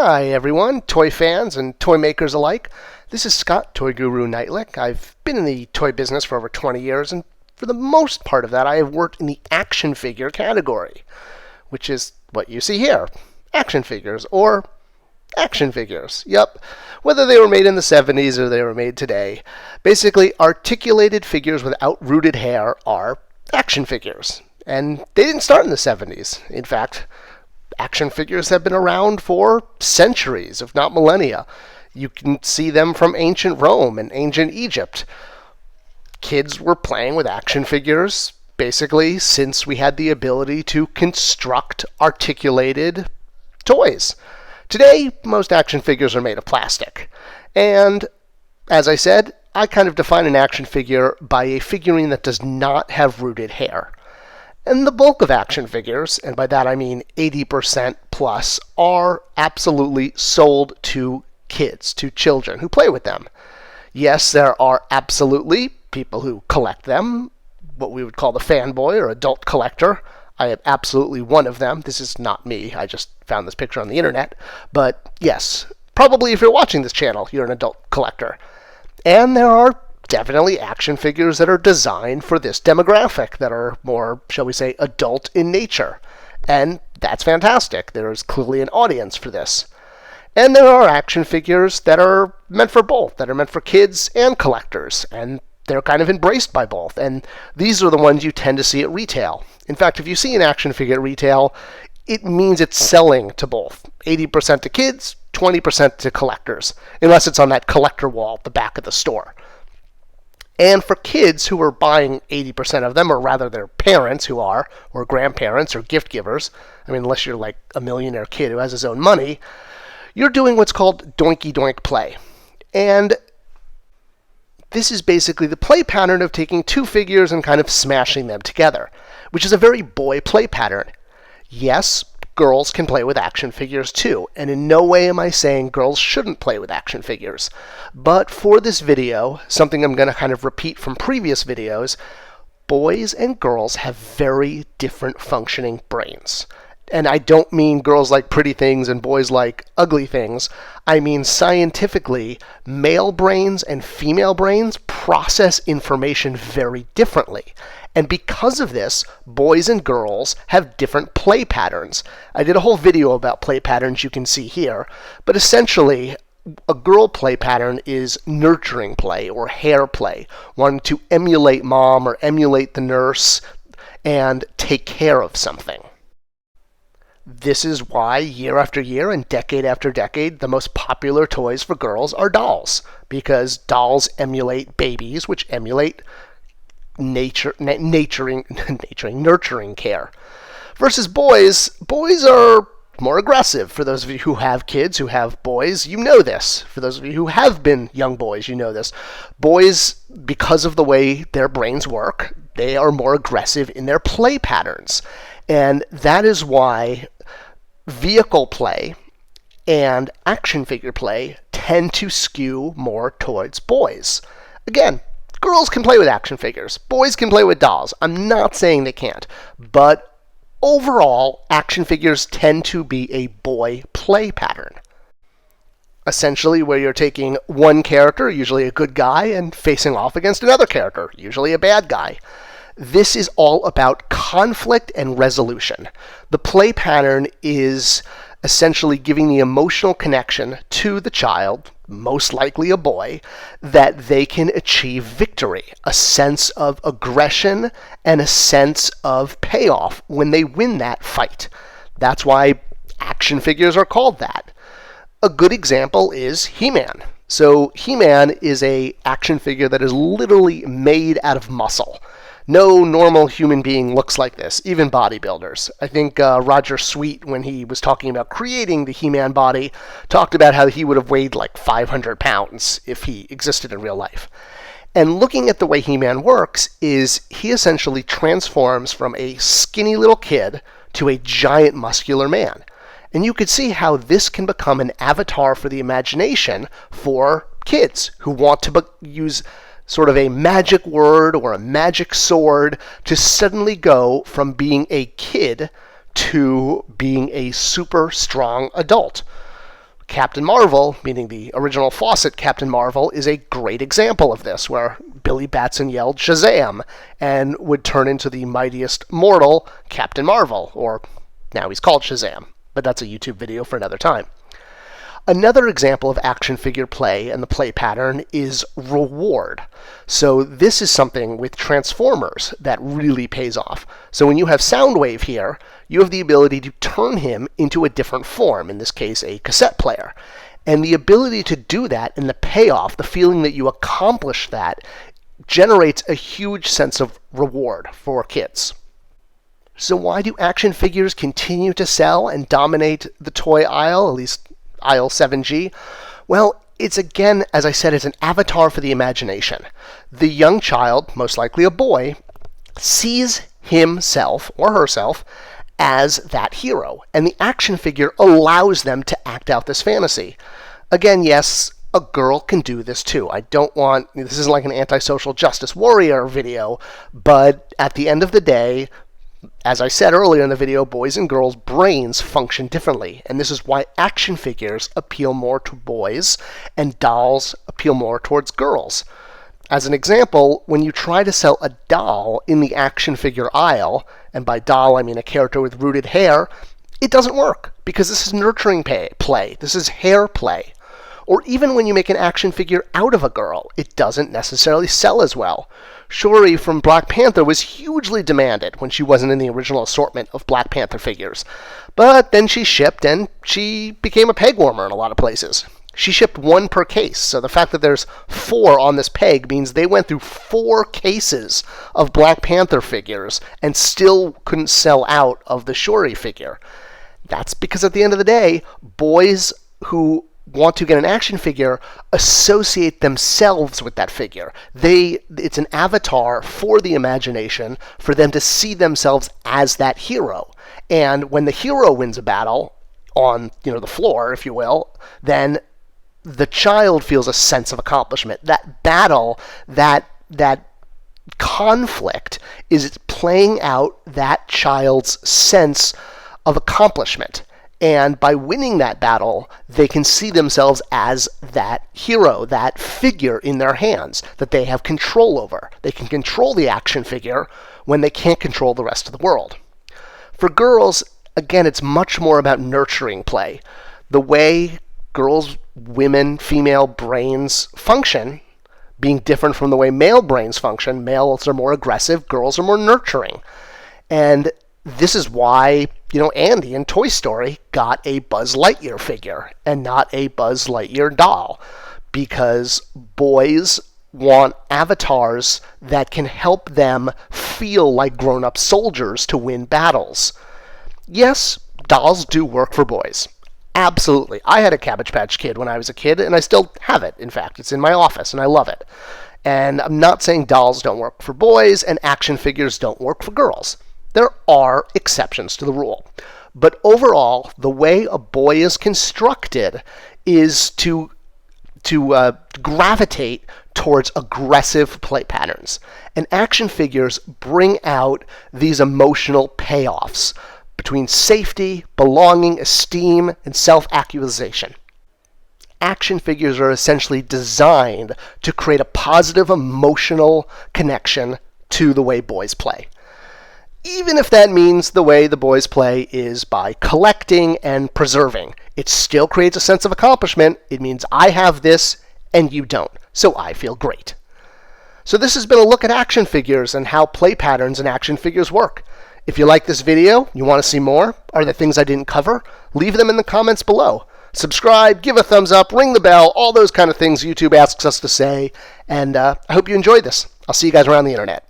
Hi everyone, toy fans and toy makers alike. This is Scott, ToyGuru Neitlich. I've been in the toy business for over 20 years, and for the most part of that I have worked in the action figure category, which is what you see here. Action figures, or action figures. Yep, whether they were made in the 70s or they were made today. Basically, articulated figures without rooted hair are action figures. And they didn't start in the 70s. In fact, action figures have been around for centuries, if not millennia. You can see them from ancient Rome and ancient Egypt. Kids were playing with action figures, basically, since we had the ability to construct articulated toys. Today, most action figures are made of plastic. And, as I said, I kind of define an action figure by a figurine that does not have rooted hair. And the bulk of action figures, and by that I mean 80% plus, are absolutely sold to kids, to children who play with them. Yes, there are absolutely people who collect them, what we would call the fanboy or adult collector. I am absolutely one of them. This is not me. I just found this picture on the internet. But yes, probably if you're watching this channel, you're an adult collector. And there are definitely action figures that are designed for this demographic, that are more, shall we say, adult in nature. And that's fantastic. There is clearly an audience for this. And there are action figures that are meant for both, that are meant for kids and collectors, and they're kind of embraced by both. And these are the ones you tend to see at retail. In fact, if you see an action figure at retail, it means it's selling to both. 80% to kids, 20% to collectors, unless it's on that collector wall at the back of the store. And for kids who are buying 80% of them, or rather their parents who are, or grandparents, or gift givers, I mean, unless you're like a millionaire kid who has his own money, you're doing what's called doinky doink play. And this is basically the play pattern of taking two figures and kind of smashing them together, which is a very boy play pattern. Yes, girls can play with action figures too, and in no way am I saying girls shouldn't play with action figures. But for this video, something I'm going to kind of repeat from previous videos, boys and girls have very different functioning brains. And I don't mean girls like pretty things and boys like ugly things. I mean scientifically, male brains and female brains process information very differently. And because of this, boys and girls have different play patterns. I did a whole video about play patterns you can see here, but essentially, a girl play pattern is nurturing play or hair play, wanting to emulate mom or emulate the nurse and take care of something. This is why year after year and decade after decade, the most popular toys for girls are dolls, because dolls emulate babies, which emulate nurturing care. Versus boys are more aggressive. For those of you who have kids, who have boys, you know this. For those of you who have been young boys, you know this. Boys, because of the way their brains work, they are more aggressive in their play patterns. And that is why vehicle play and action figure play tend to skew more towards boys. Again, girls can play with action figures. Boys can play with dolls. I'm not saying they can't. But overall, action figures tend to be a boy play pattern. Essentially, where you're taking one character, usually a good guy, and facing off against another character, usually a bad guy. This is all about conflict and resolution. The play pattern is essentially giving the emotional connection to the child, most likely a boy, that they can achieve victory, a sense of aggression, and a sense of payoff when they win that fight. That's why action figures are called that. A good example is HeMan. So HeMan is an action figure that is literally made out of muscle. No normal human being looks like this, even bodybuilders. I think Roger Sweet, when he was talking about creating the HeMan body, talked about how he would have weighed like 500 pounds if he existed in real life. And looking at the way HeMan works is he essentially transforms from a skinny little kid to a giant muscular man. And you could see how this can become an avatar for the imagination for kids who want to use sort of a magic word or a magic sword to suddenly go from being a kid to being a super strong adult. Captain Marvel, meaning the original Fawcett Captain Marvel, is a great example of this, where Billy Batson yelled Shazam and would turn into the mightiest mortal, Captain Marvel, or now he's called Shazam, but that's a YouTube video for another time. Another example of action figure play and the play pattern is reward. So this is something with Transformers that really pays off. So when you have Soundwave here, you have the ability to turn him into a different form, in this case a cassette player. And the ability to do that and the payoff, the feeling that you accomplished that, generates a huge sense of reward for kids. So why do action figures continue to sell and dominate the toy aisle, at least aisle 7G? Well, it's again, as I said, it's an avatar for the imagination. The young child, most likely a boy, sees himself or herself as that hero, and the action figure allows them to act out this fantasy. Again, yes, a girl can do this too. This isn't like an anti-social justice warrior video, but at the end of the day, as I said earlier in the video, boys and girls' brains function differently, and this is why action figures appeal more to boys and dolls appeal more towards girls. As an example, when you try to sell a doll in the action figure aisle, and by doll I mean a character with rooted hair, it doesn't work, because this is nurturing play. This is hair play. Or even when you make an action figure out of a girl, it doesn't necessarily sell as well. Shuri from Black Panther was hugely demanded when she wasn't in the original assortment of Black Panther figures. But then she shipped, and she became a peg warmer in a lot of places. She shipped one per case, so the fact that there's 4 on this peg means they went through 4 cases of Black Panther figures and still couldn't sell out of the Shuri figure. That's because at the end of the day, boys who want to get an action figure associate themselves with that figure. It's an avatar for the imagination for them to see themselves as that hero. And when the hero wins a battle on, the floor, if you will, then the child feels a sense of accomplishment. That battle, that conflict is playing out that child's sense of accomplishment. And by winning that battle, they can see themselves as that hero, that figure in their hands that they have control over. They can control the action figure when they can't control the rest of the world. For girls, again, it's much more about nurturing play. The way girls, women, female brains function, being different from the way male brains function. Males are more aggressive, girls are more nurturing. And this is why, Andy in Toy Story got a Buzz Lightyear figure and not a Buzz Lightyear doll, because boys want avatars that can help them feel like grown-up soldiers to win battles. Yes, dolls do work for boys. Absolutely. I had a Cabbage Patch Kid when I was a kid, and I still have it. In fact, it's in my office, and I love it. And I'm not saying dolls don't work for boys and action figures don't work for girls. There are exceptions to the rule. But overall, the way a boy is constructed is to gravitate towards aggressive play patterns. And action figures bring out these emotional payoffs between safety, belonging, esteem, and self-actualization. Action figures are essentially designed to create a positive emotional connection to the way boys play. Even if that means the way the boys play is by collecting and preserving. It still creates a sense of accomplishment. It means I have this and you don't, so I feel great. So this has been a look at action figures and how play patterns in action figures work. If you like this video, you want to see more, or the things I didn't cover, leave them in the comments below. Subscribe, give a thumbs up, ring the bell, all those kind of things YouTube asks us to say, and I hope you enjoyed this. I'll see you guys around the internet.